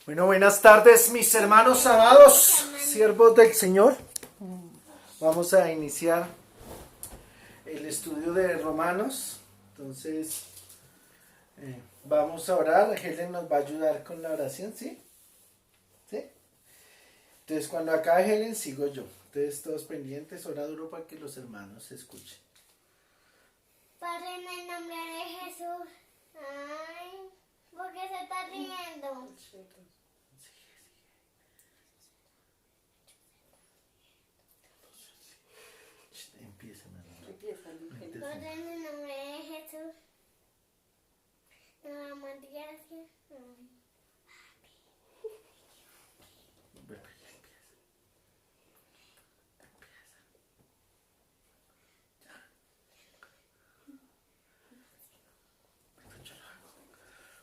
Bueno, buenas tardes, mis hermanos amados, siervos del Señor. Vamos a iniciar el estudio de Romanos. Entonces, vamos a orar. Helen nos va a ayudar con la oración, ¿sí? ¿Sí? Entonces, cuando acabe Helen, sigo yo. Entonces, todos pendientes, ora duro para que los hermanos escuchen. Padre, en el nombre de Jesús. Ay, ¿por qué se está riendo? Empieza, mi hermano. Padre, en el nombre de Jesús. Te damos gracias. Bueno, ya empieza.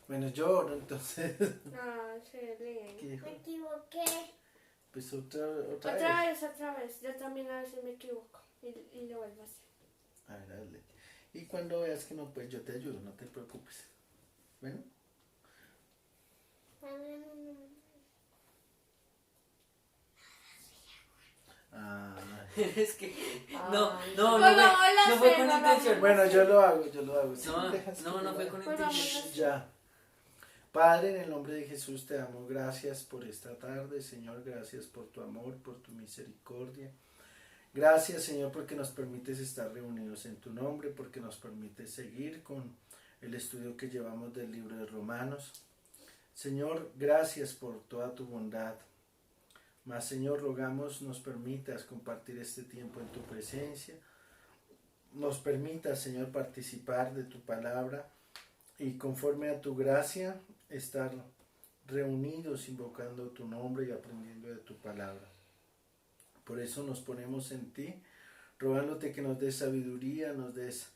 Bueno, yo oro, entonces. No, se lee. ¿Qué dijo? Me equivoqué. Pues otra Otra vez. Yo también a veces me equivoco y lo vuelvo a hacer. A ver, hazle. Y cuando veas que no puedes, yo te ayudo, no te preocupes. Bueno. Padre, en el nombre. Ah. Es que Ay. no fue con Hola, intención. Bueno, yo lo hago. ¿Sí? No, ¿Dejas que no lo fue haga? con Pues vamos intención. a- Ya. Padre, en el nombre de Jesús te damos gracias por esta tarde, Señor, gracias por tu amor, por tu misericordia. Gracias, Señor, porque nos permites estar reunidos en tu nombre, porque nos permites seguir con el estudio que llevamos del libro de Romanos. Señor, gracias por toda tu bondad. Mas, Señor, rogamos nos permitas compartir este tiempo en tu presencia. Nos permitas, Señor, participar de tu palabra y conforme a tu gracia estar reunidos invocando tu nombre y aprendiendo de tu palabra. Por eso nos ponemos en ti, rogándote que nos des sabiduría, nos des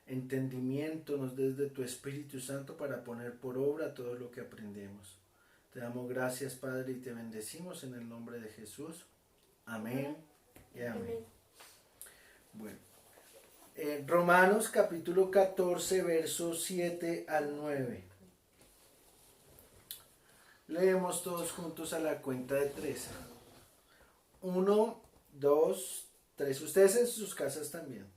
entendimiento, nos des de tu Espíritu Santo para poner por obra todo lo que aprendemos. Te damos gracias, Padre, y te bendecimos en el nombre de Jesús. Amén y amén. Bueno, Romanos capítulo 14, versos 7 al 9. Leemos todos juntos a la cuenta de 3. 1, 2, 3. Ustedes en sus casas también.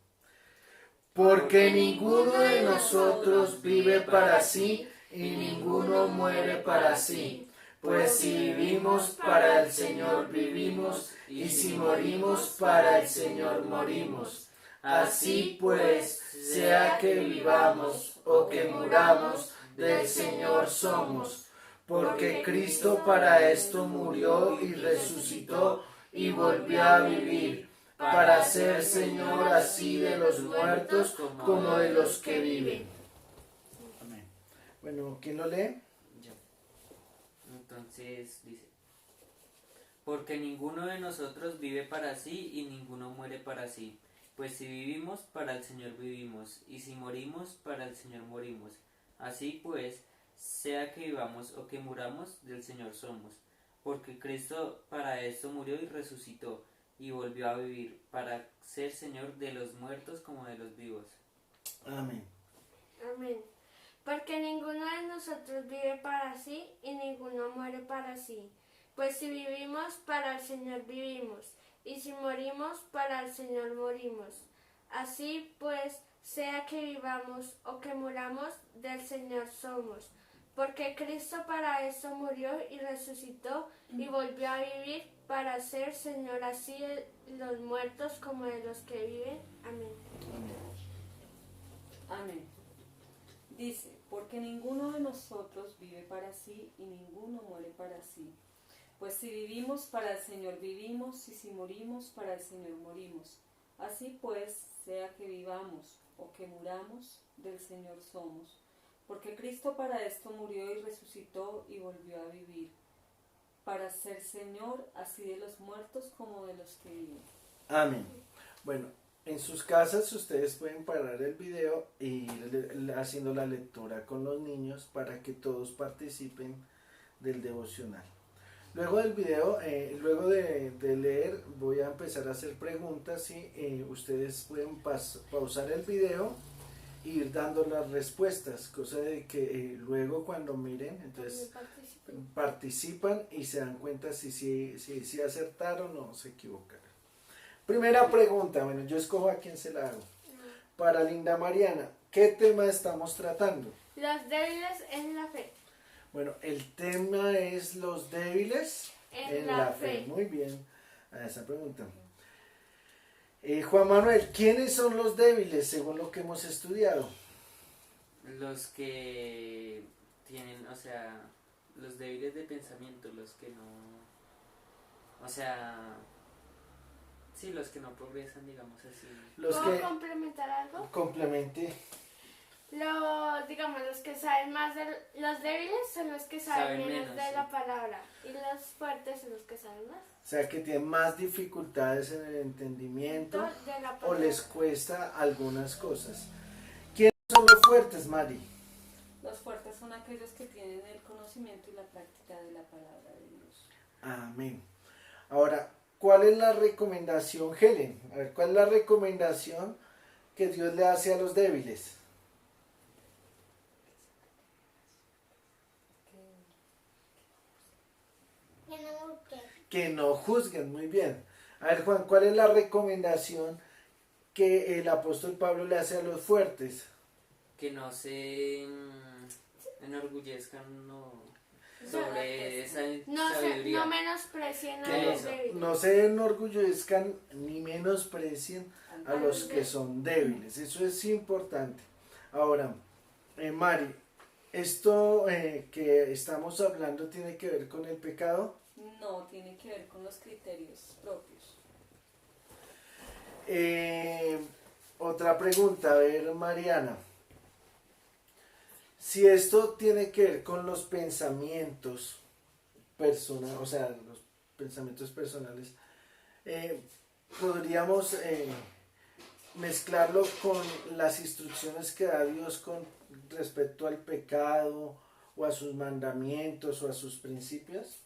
Porque ninguno de nosotros vive para sí y ninguno muere para sí. Pues si vivimos, para el Señor vivimos, y si morimos, para el Señor morimos. Así pues, sea que vivamos o que muramos, del Señor somos. Porque Cristo para esto murió y resucitó y volvió a vivir, para ser Señor así de los muertos como de los que viven. Amén. Bueno, ¿quién lo lee? Yo. Entonces dice: porque ninguno de nosotros vive para sí y ninguno muere para sí. Pues si vivimos, para el Señor vivimos, y si morimos, para el Señor morimos. Así pues, sea que vivamos o que muramos, del Señor somos. Porque Cristo para esto murió y resucitó, y volvió a vivir, para ser Señor de los muertos como de los vivos. Amén. Amén. Porque ninguno de nosotros vive para sí y ninguno muere para sí. Pues si vivimos, para el Señor vivimos, y si morimos, para el Señor morimos. Así pues, sea que vivamos o que muramos, del Señor somos. Porque Cristo para eso murió y resucitó y volvió a vivir, para ser Señor así de los muertos como de los que viven. Amén. Amén. Dice, porque ninguno de nosotros vive para sí y ninguno muere para sí. Pues si vivimos, para el Señor vivimos, y si morimos, para el Señor morimos. Así pues, sea que vivamos o que muramos, del Señor somos. Porque Cristo para esto murió y resucitó y volvió a vivir, para ser Señor así de los muertos como de los que viven. Amén. Bueno, en sus casas ustedes pueden parar el video y ir haciendo la lectura con los niños para que todos participen del devocional. Luego del video, luego de leer, voy a empezar a hacer preguntas y ustedes pueden pausar el video ir dando las respuestas, cosa de que luego cuando miren, entonces participan y se dan cuenta si acertaron o se equivocaron. Primera pregunta, bueno, yo escojo a quién se la hago. Para Linda Mariana, ¿qué tema estamos tratando? Los débiles en la fe. Bueno, el tema es los débiles En la fe. Muy bien, a esa pregunta. Juan Manuel, ¿quiénes son los débiles según lo que hemos estudiado? Los que tienen, o sea, los débiles de pensamiento, los que no, o sea, sí, los que no progresan, digamos así. Los ¿Puedo que complementar algo? complemente. Digamos, los que saben más de los débiles son los que saben menos de sí. la palabra y los fuertes son los que saben más O sea, que tienen más dificultades en el entendimiento de la o palabra. les cuesta algunas cosas. ¿Quiénes son los fuertes, Mari? Los fuertes son aquellos que tienen el conocimiento y la práctica de la palabra de Dios. Amén. Ahora, ¿cuál es la recomendación, Helen? A ver, ¿cuál es la recomendación que Dios le hace a los débiles? Que no busque. Que no juzguen, muy bien. A ver, Juan, ¿cuál es la recomendación que el apóstol Pablo le hace a los fuertes? Que no se enorgullezcan sobre esa sabiduría. No menosprecien a Que los Eso. débiles. no se enorgullezcan ni menosprecien a los que son débiles. Eso es importante. Ahora, Mari, ¿esto que estamos hablando tiene que ver con el pecado? No, tiene que ver con los criterios propios. Otra pregunta, a ver, Mariana. Si esto tiene que ver con los pensamientos personales, o sea, los pensamientos personales, podríamos mezclarlo con las instrucciones que da Dios con respecto al pecado o a sus mandamientos o a sus principios.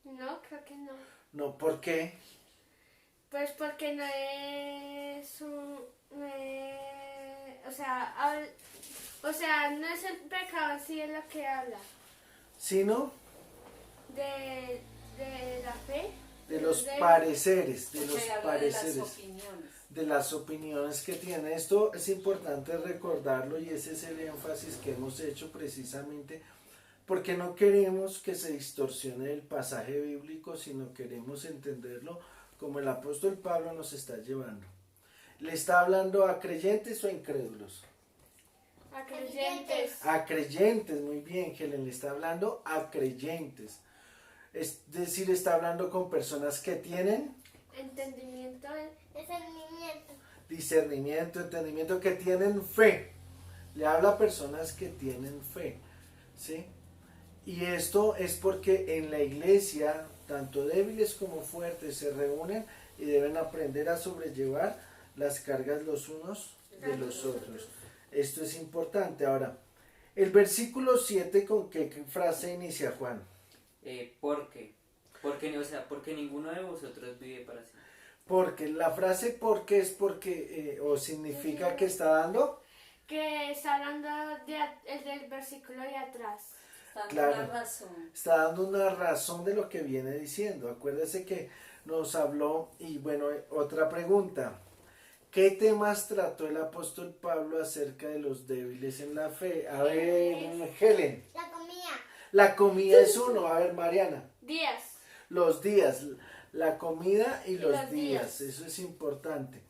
No, creo que no. No, ¿por qué? Pues porque no es o sea, no es el pecado en sí es lo que habla Sino de la fe, de los débiles. pareceres, de Porque los habla pareceres. de las opiniones. De las opiniones que tiene. Esto es importante recordarlo y ese es el énfasis que hemos hecho precisamente porque no queremos que se distorsione el pasaje bíblico, sino queremos entenderlo como el apóstol Pablo nos está llevando. ¿Le está hablando a creyentes o a incrédulos? A creyentes. A creyentes, muy bien, Helen, le está hablando a creyentes. Es decir, está hablando con personas que tienen Entendimiento. discernimiento, entendimiento, que tienen fe. Le habla a personas que tienen fe, ¿sí? Y esto es porque en la iglesia, tanto débiles como fuertes se reúnen y deben aprender a sobrellevar las cargas los unos de los otros. Esto es importante. Ahora, el versículo 7, ¿con qué frase inicia, Juan? Porque ninguno de vosotros vive para sí. Porque la frase porque es porque, o significa que está dando. Que está hablando del versículo de atrás. Está dando Claro. una razón. Está dando una razón de lo que viene diciendo. Acuérdese que nos habló, y bueno, otra pregunta. ¿Qué temas trató el apóstol Pablo acerca de los débiles en la fe? A ver, Helen. La comida. La comida es uno. A ver, Mariana. Días. Los días. La comida y los los días. días. Eso es importante.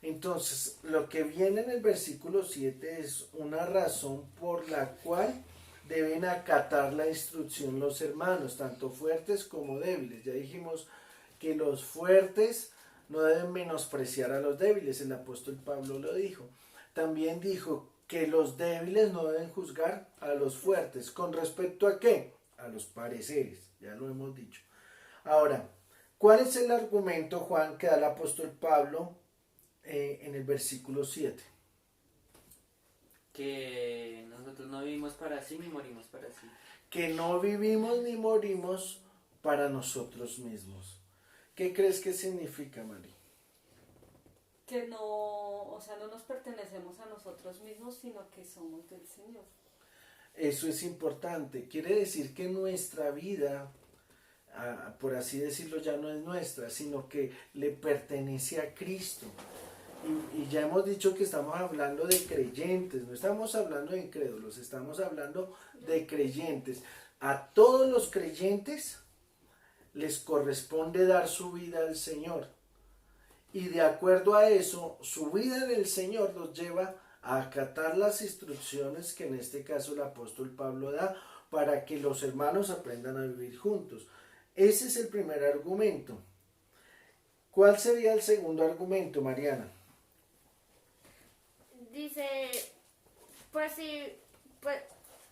Entonces, lo que viene en el versículo 7 es una razón por la cual deben acatar la instrucción los hermanos, tanto fuertes como débiles. Ya dijimos que los fuertes no deben menospreciar a los débiles, el apóstol Pablo lo dijo. También dijo que los débiles no deben juzgar a los fuertes. ¿Con respecto a qué? A los pareceres, ya lo hemos dicho. Ahora, ¿cuál es el argumento, Juan, que da el apóstol Pablo en el versículo 7? Que nosotros no vivimos para sí ni morimos para sí. Que no vivimos ni morimos para nosotros mismos. ¿Qué crees que significa, Mari? que no, o sea, no nos pertenecemos a nosotros mismos, sino que somos del Señor. Eso es importante. Quiere decir que nuestra vida, por así decirlo, ya no es nuestra, sino que le pertenece a Cristo. Y ya hemos dicho que estamos hablando de creyentes, no estamos hablando de incrédulos, estamos hablando de creyentes. A todos los creyentes les corresponde dar su vida al Señor. Y de acuerdo a eso, su vida en el Señor los lleva a acatar las instrucciones que en este caso el apóstol Pablo da para que los hermanos aprendan a vivir juntos. Ese es el primer argumento. ¿Cuál sería el segundo argumento, Mariana? Dice, pues sí, pues,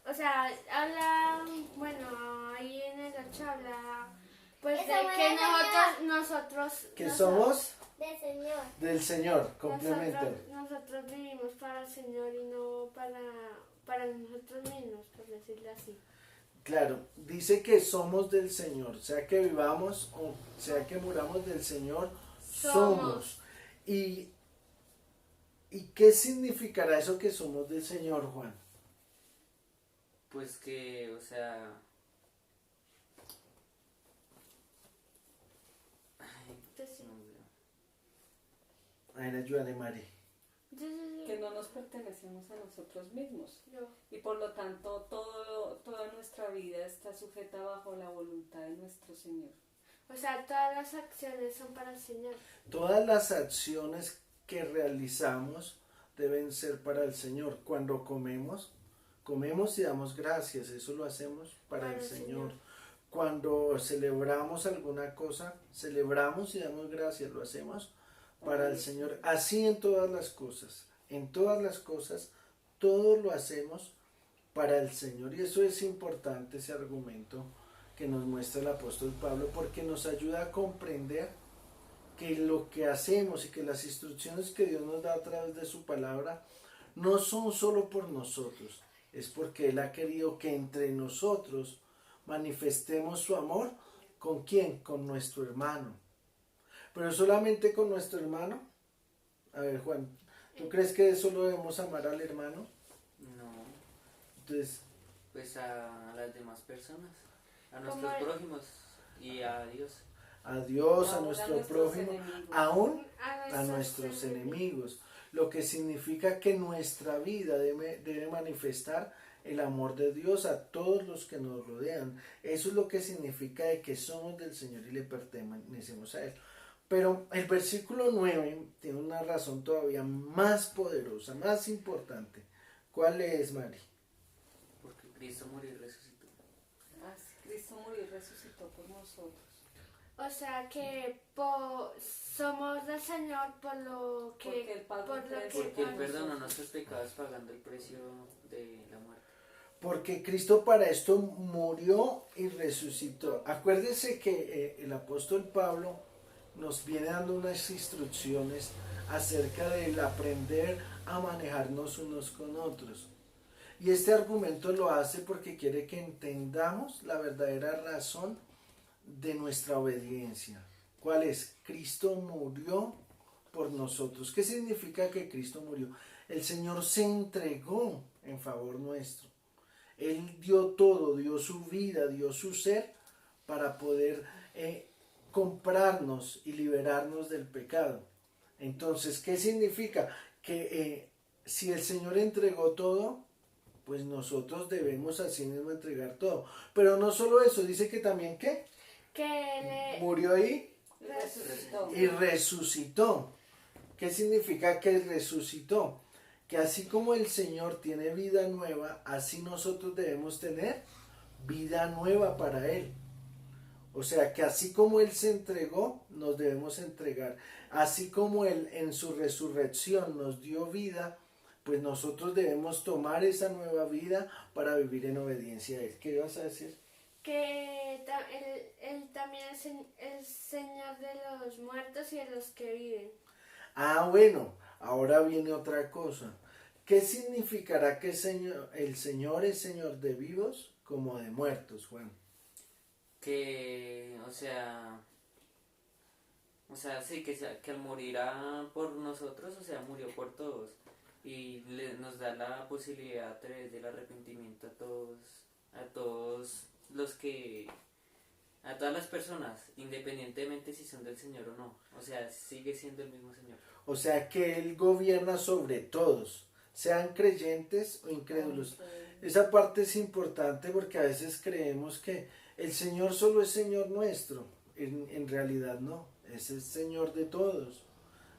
o sea, habla, bueno, ahí en el 8 habla, pues de Esa que buena nosotros, Que somos Del Señor. del Señor, complementa. nosotros vivimos para el Señor y no para nosotros mismos, por decirlo así. Claro, dice que somos del Señor, sea que vivamos o sea que muramos del Señor, somos. ¿Y qué significará eso que somos del Señor, Juan? Pues que, o sea... Ay, Entonces, no, no. A ver, ayúdale, Mari. Que no nos pertenecemos a nosotros mismos. No. Y por lo tanto, toda nuestra vida está sujeta bajo la voluntad de nuestro Señor. O sea, todas las acciones son para el Señor. Todas las acciones que realizamos deben ser para el Señor. Cuando comemos y damos gracias, eso lo hacemos para el Señor. Cuando celebramos alguna cosa, celebramos y damos gracias, lo hacemos para el Señor. Así en todas las cosas, todo lo hacemos para el Señor. Y eso es importante, ese argumento que nos muestra el apóstol Pablo, porque nos ayuda a comprender que lo que hacemos y que las instrucciones que Dios nos da a través de su palabra no son solo por nosotros, es porque Él ha querido que entre nosotros manifestemos su amor. ¿Con quién? Con nuestro hermano. Pero solamente con nuestro hermano. A ver, Juan, ¿tú crees que solo debemos amar al hermano? No, Entonces, pues a las demás personas, a Como nuestros el- prójimos y a Dios. a Dios, a Aún nuestro nuestros prójimo, enemigos. aún a nuestros enemigos. Lo que significa que nuestra vida debe manifestar el amor de Dios a todos los que nos rodean. Eso es lo que significa de que somos del Señor y le pertenecemos a Él. Pero el versículo 9 tiene una razón todavía más poderosa, más importante. ¿Cuál es, Mari? Porque Cristo murió y resucitó. Así Cristo murió y resucitó por nosotros. O sea que somos del Señor por lo que Porque Él pagó por el lo precio. que Porque Él por perdonó nosotros. nuestros pecados pagando el precio de la muerte. Porque Cristo para esto murió y resucitó. Acuérdense que el apóstol Pablo nos viene dando unas instrucciones acerca del aprender a manejarnos unos con otros. Y este argumento lo hace porque quiere que entendamos la verdadera razón de nuestra obediencia. ¿Cuál es? Cristo murió por nosotros. ¿Qué significa que Cristo murió? El Señor se entregó en favor nuestro. Él dio todo, dio su vida, dio su ser para poder comprarnos y liberarnos del pecado. Entonces, ¿qué significa? Que si el Señor entregó todo, pues nosotros debemos así mismo entregar todo. Pero no solo eso, dice que también ¿qué? que Murió Y resucitó. y resucitó. ¿Qué significa que resucitó? Que así como el Señor tiene vida nueva, así nosotros debemos tener vida nueva para Él. O sea que así como Él se entregó, nos debemos entregar. Así como Él en su resurrección nos dio vida, pues nosotros debemos tomar esa nueva vida para vivir en obediencia a Él. ¿Qué ibas a decir? él también es el Señor de los muertos y de los que viven. Ah, bueno, ahora viene otra cosa. ¿Qué significará que el Señor es Señor de vivos como de muertos, Juan? Que, o sea, O sea, sí, que al morir por nosotros, o sea, murió por todos. Y nos da la posibilidad a través del arrepentimiento a todos los que, a todas las personas, independientemente si son del Señor o no. O sea, sigue siendo el mismo Señor. O sea que Él gobierna sobre todos, sean creyentes o incrédulos. Esa parte es importante porque a veces creemos que el Señor solo es Señor nuestro. En realidad no, es el Señor de todos,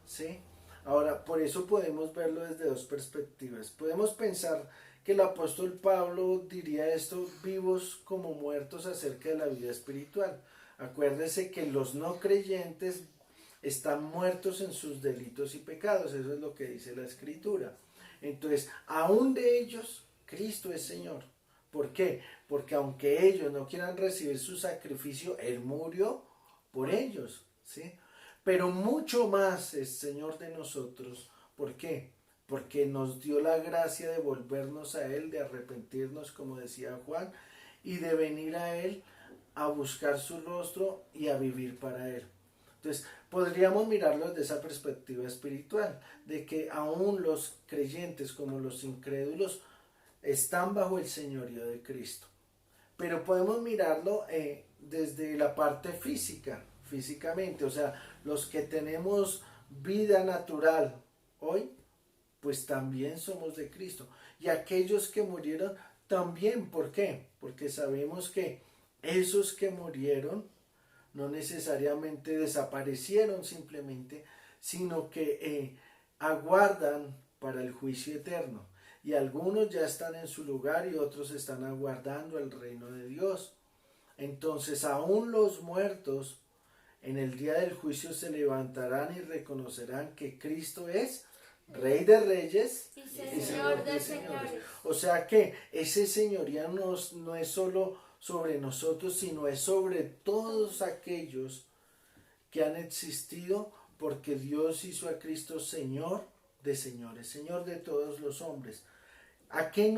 ¿sí? Ahora, por eso podemos verlo desde dos perspectivas. Podemos pensar que el apóstol Pablo diría esto vivos como muertos acerca de la vida espiritual. Acuérdese que los no creyentes están muertos en sus delitos y pecados, eso es lo que dice la Escritura. Entonces, aún de ellos, Cristo es Señor. ¿Por qué? Porque aunque ellos no quieran recibir su sacrificio, Él murió por ellos, ¿sí? Pero mucho más es Señor de nosotros. ¿Por qué? Porque nos dio la gracia de volvernos a Él, de arrepentirnos, como decía Juan, y de venir a Él a buscar su rostro y a vivir para Él. Entonces, podríamos mirarlo desde esa perspectiva espiritual, de que aún los creyentes como los incrédulos están bajo el señorío de Cristo. Pero podemos mirarlo desde la parte físicamente, o sea, los que tenemos vida natural hoy, pues también somos de Cristo. Y aquellos que murieron también, ¿por qué? Porque sabemos que esos que murieron no necesariamente desaparecieron simplemente, sino que aguardan para el juicio eterno. Y algunos ya están en su lugar y otros están aguardando el reino de Dios. Entonces, aún los muertos en el día del juicio se levantarán y reconocerán que Cristo es Rey de Reyes Y y Señor de señores. Señores. O sea que ese señoría no es solo sobre nosotros, sino es sobre todos aquellos que han existido, porque Dios hizo a Cristo Señor de señores, Señor de todos los hombres. ¿A qué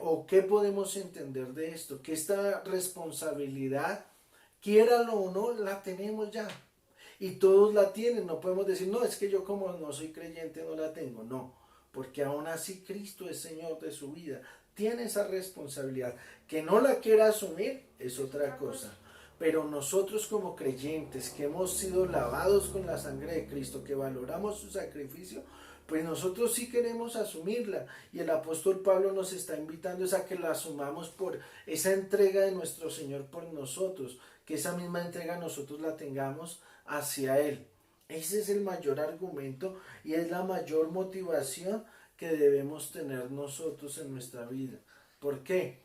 o qué podemos entender de esto? Que esta responsabilidad, quiéralo o no, la tenemos ya. Y todos la tienen. No podemos decir, no, es que yo como no soy creyente no la tengo. No, porque aún así Cristo es Señor de su vida. Tiene esa responsabilidad. Que no la quiera asumir es otra cosa. Pero nosotros como creyentes que hemos sido lavados con la sangre de Cristo, que valoramos su sacrificio, pues nosotros sí queremos asumirla. Y el apóstol Pablo nos está invitando a que la asumamos por esa entrega de nuestro Señor por nosotros. Que esa misma entrega nosotros la tengamos hacia Él. Ese es el mayor argumento y es la mayor motivación que debemos tener nosotros en nuestra vida. ¿Por qué?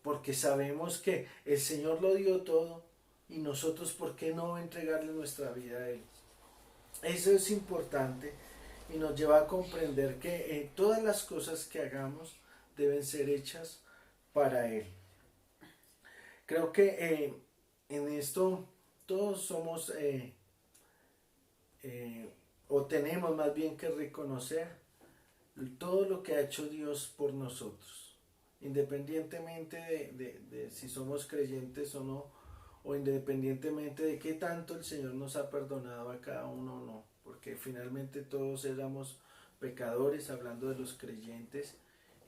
Porque sabemos que el Señor lo dio todo y nosotros, ¿por qué no entregarle nuestra vida a Él? Eso es importante y nos lleva a comprender que todas las cosas que hagamos deben ser hechas para Él. Creo que en esto todos somos o tenemos más bien que reconocer todo lo que ha hecho Dios por nosotros, independientemente de si somos creyentes o no, o independientemente de qué tanto el Señor nos ha perdonado a cada uno o no, porque finalmente todos éramos pecadores, hablando de los creyentes,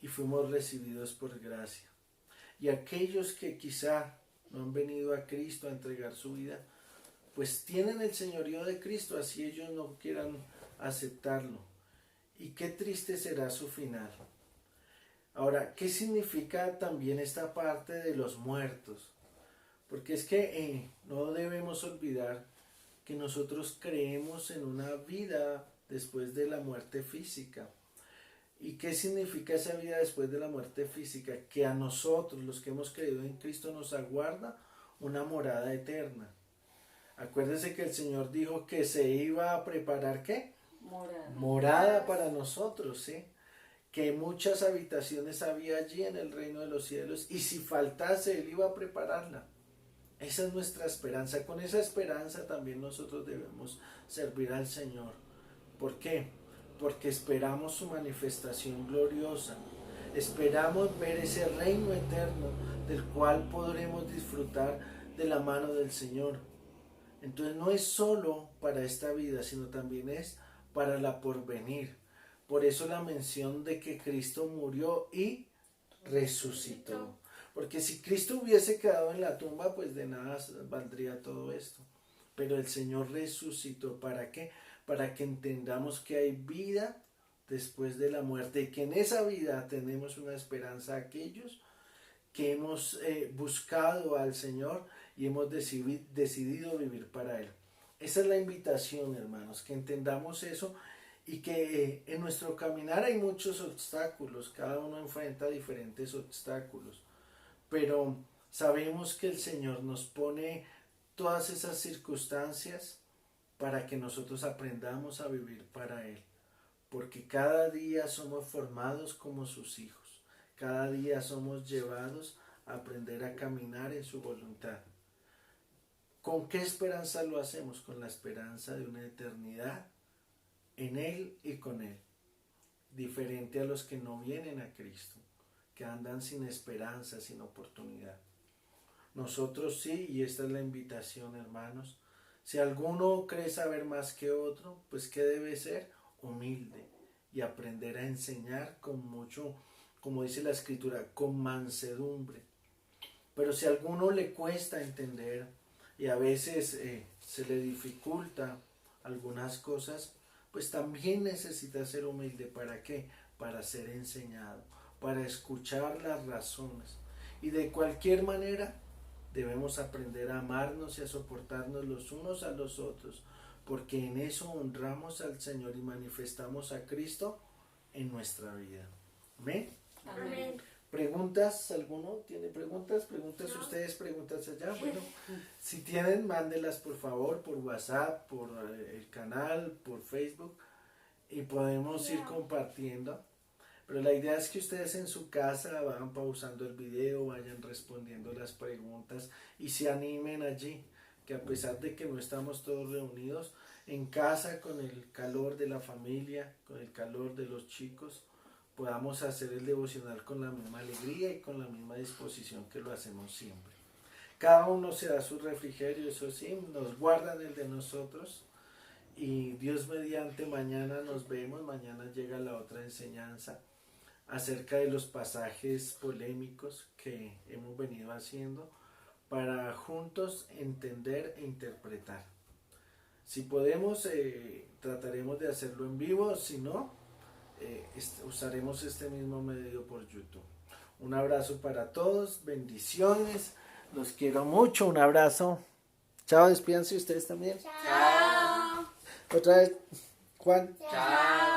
y fuimos recibidos por gracia. Y aquellos que quizá no han venido a Cristo a entregar su vida, pues tienen el señorío de Cristo, así ellos no quieran aceptarlo. Y qué triste será su final. Ahora, ¿qué significa también esta parte de los muertos? Porque es que no debemos olvidar que nosotros creemos en una vida después de la muerte física. ¿Y qué significa esa vida después de la muerte física? Que a nosotros, los que hemos creído en Cristo, nos aguarda una morada eterna. Acuérdense que el Señor dijo que se iba a preparar, ¿qué? Morada para nosotros, ¿sí? Que muchas habitaciones había allí en el reino de los cielos, y si faltase, Él iba a prepararla. Esa es nuestra esperanza. Con esa esperanza también nosotros debemos servir al Señor. ¿Por qué? Porque esperamos su manifestación gloriosa. Esperamos ver ese reino eterno del cual podremos disfrutar de la mano del Señor. Entonces no es solo para esta vida, sino también es para la porvenir. Por eso la mención de que Cristo murió y resucitó. Porque si Cristo hubiese quedado en la tumba, pues de nada valdría todo esto. Pero el Señor resucitó. ¿Para qué? Para que entendamos que hay vida después de la muerte y que en esa vida tenemos una esperanza a aquellos que hemos buscado al Señor y hemos decidido vivir para Él. Esa es la invitación, hermanos, que entendamos eso y que en nuestro caminar hay muchos obstáculos, cada uno enfrenta diferentes obstáculos, pero sabemos que el Señor nos pone todas esas circunstancias para que nosotros aprendamos a vivir para Él, porque cada día somos formados como sus hijos. Cada día somos llevados a aprender a caminar en su voluntad. ¿Con qué esperanza lo hacemos? Con la esperanza de una eternidad en Él y con Él. Diferente a los que no vienen a Cristo, que andan sin esperanza, sin oportunidad. Nosotros sí, y esta es la invitación, hermanos. Si alguno cree saber más que otro, pues ¿qué debe ser? Humilde y aprender a enseñar con mucho, como dice la Escritura, con mansedumbre. Pero si a alguno le cuesta entender y a veces se le dificulta algunas cosas, pues también necesita ser humilde. ¿Para qué? Para ser enseñado, para escuchar las razones. Y de cualquier manera debemos aprender a amarnos y a soportarnos los unos a los otros, porque en eso honramos al Señor y manifestamos a Cristo en nuestra vida. Amén. Amén. ¿Preguntas? ¿Alguno tiene preguntas? ¿Preguntas No. ustedes? ¿Preguntas allá? Bueno, si tienen, mándenlas por favor por WhatsApp, por el canal, por Facebook y podemos ir compartiendo. Pero la idea es que ustedes en su casa vayan pausando el video, vayan respondiendo las preguntas y se animen allí, que a pesar de que no estamos todos reunidos en casa con el calor de la familia, con el calor de los chicos, podamos hacer el devocional con la misma alegría y con la misma disposición que lo hacemos siempre. Cada uno se da su refrigerio, eso sí, nos guardan el de nosotros y Dios mediante mañana nos vemos, mañana llega la otra enseñanza acerca de los pasajes polémicos que hemos venido haciendo para juntos entender e interpretar. Si podemos, trataremos de hacerlo en vivo, si no, usaremos este mismo medio por YouTube. Un abrazo para todos, bendiciones, los quiero mucho, un abrazo. Chao, despídanse ustedes también. Chao. Otra vez, Juan. Chao.